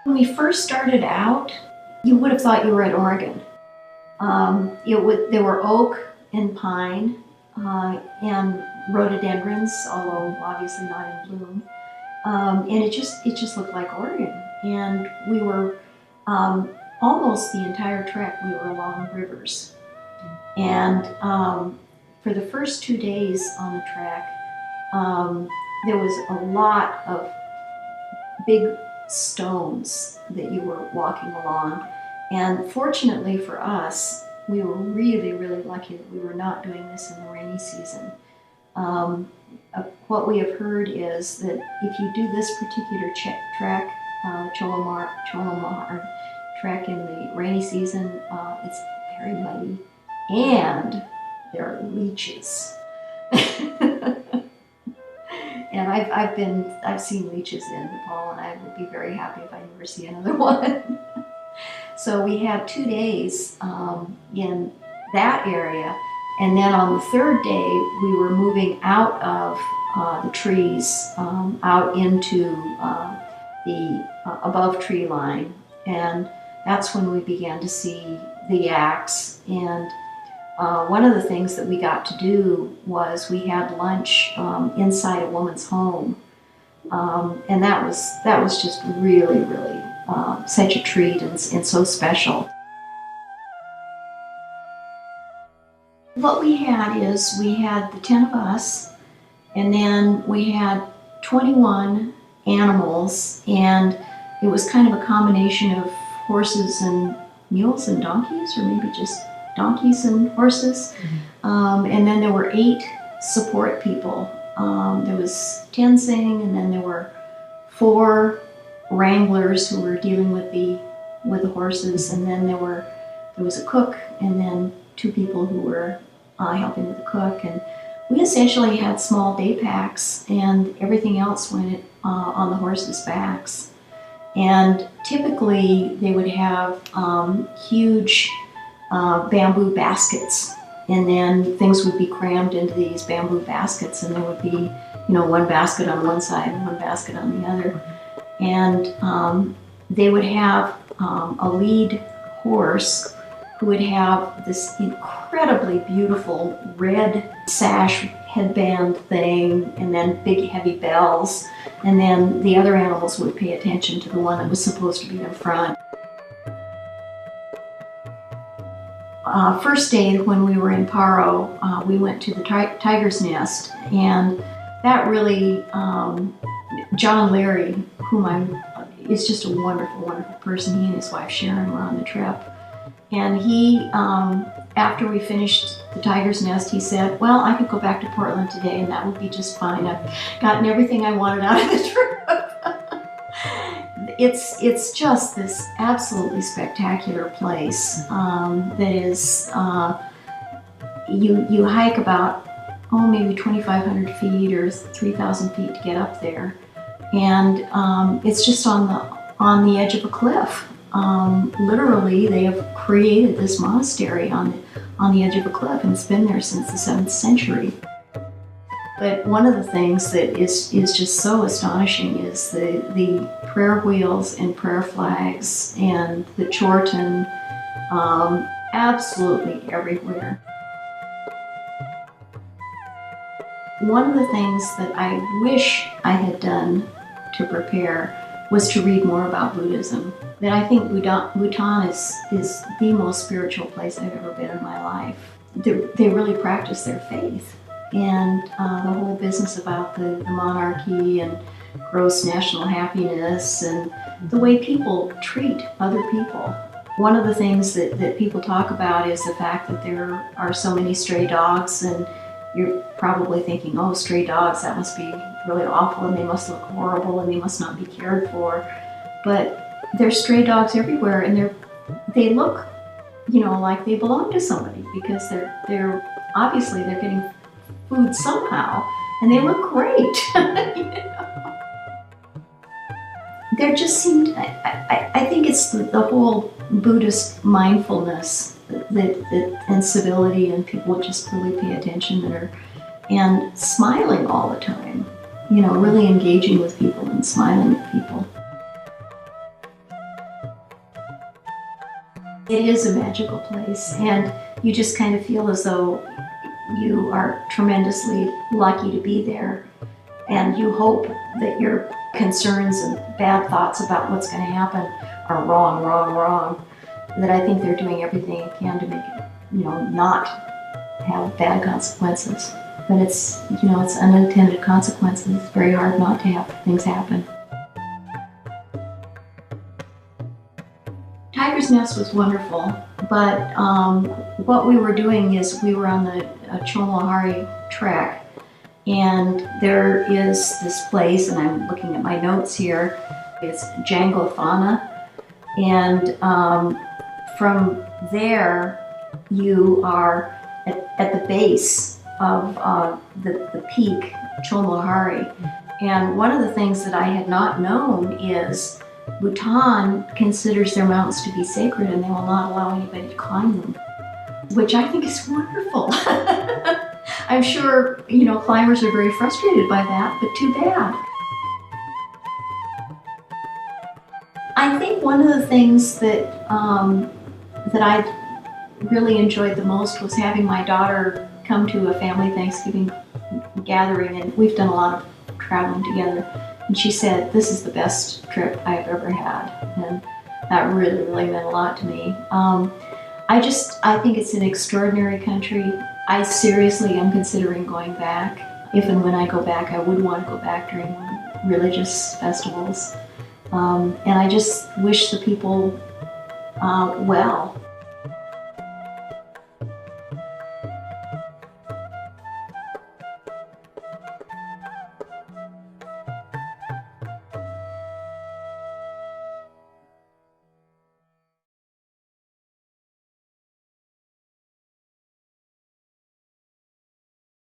When we first started out, you would have thought you were in Oregon. There were oak and pine and rhododendrons, although obviously not in bloom. And it just looked like Oregon. And we were almost the entire trek, we were along rivers. And for the first 2 days on the trek, there was a lot of big stones that you were walking along. And fortunately for us, we were really, really lucky that we were not doing this in the rainy season. What we have heard is that if you do this particular trek, Cholomar trek in the rainy season, it's very muddy, and there are leeches. And I've seen leeches in Nepal, and I would be very happy if I never see another one. So we had 2 days in that area, and then on the third day we were moving out of the trees out into the above tree line, and that's when we began to see the yaks. And one of the things that we got to do was we had lunch inside a woman's home, and that was just really, really such a treat and so special. What we had is we had the 10 of us, and then we had 21 animals, and it was kind of a combination of horses and mules and donkeys, or maybe just donkeys and horses. And then there were 8 support people. There was Tenzing, and then there were 4 wranglers who were dealing with the horses, and then there was a cook, and then 2 people who were helping with the cook. And we essentially had small day packs, and everything else went on the horses' backs. And typically they would have huge bamboo baskets, and then things would be crammed into these bamboo baskets, and there would be, one basket on one side and one basket on the other. And they would have a lead horse who would have this incredibly beautiful red sash headband thing, and then big heavy bells, and then the other animals would pay attention to the one that was supposed to be in front. First day when we were in Paro, we went to the tiger's nest, and that really, John Leary, is just a wonderful, wonderful person. He and his wife Sharon were on the trip, and he, after we finished the tiger's nest, he said, "Well, I could go back to Portland today, and that would be just fine. I've gotten everything I wanted out of the trip." It's just this absolutely spectacular place that is, you hike about, maybe 2,500 feet or 3,000 feet to get up there. And it's just on the edge of a cliff. Literally, they have created this monastery on the edge of a cliff, and it's been there since the 7th century. But one of the things that is just so astonishing is the prayer wheels and prayer flags and the chorten, absolutely everywhere. One of the things that I wish I had done to prepare was to read more about Buddhism. That I think Bhutan is the most spiritual place I've ever been in my life. They really practice their faith. And the whole business about the monarchy and gross national happiness and the way people treat other people. One of the things that people talk about is the fact that there are so many stray dogs, and you're probably thinking, oh, stray dogs, that must be really awful, and they must look horrible, and they must not be cared for. But there's stray dogs everywhere, and they look, like they belong to somebody, because they're obviously they're getting food somehow, and they look great. There just seemed, I think it's the whole Buddhist mindfulness and civility, and people just really pay attention and smiling all the time, really engaging with people and smiling at people. It is a magical place, and you just kind of feel as though you are tremendously lucky to be there, and you hope that your concerns and bad thoughts about what's going to happen are wrong, wrong, wrong. That I think they're doing everything they can to make it, not have bad consequences. But it's unintended consequences. It's very hard not to have things happen. Tiger's Nest was wonderful, but what we were doing is we were on the Chomahari Trek, and there is this place, and I'm looking at my notes here, it's Jangothana, and from there you are at the base of the peak, Chomahari. And one of the things that I had not known is Bhutan considers their mountains to be sacred, and they will not allow anybody to climb them, which I think is wonderful. I'm sure, climbers are very frustrated by that, but too bad. I think one of the things that I really enjoyed the most was having my daughter come to a family Thanksgiving gathering, and we've done a lot of traveling together. And she said, "This is the best trip I've ever had," and that really, really meant a lot to me. I think it's an extraordinary country. I seriously am considering going back. If and when I go back, I would want to go back during religious festivals. And I just wish the people well.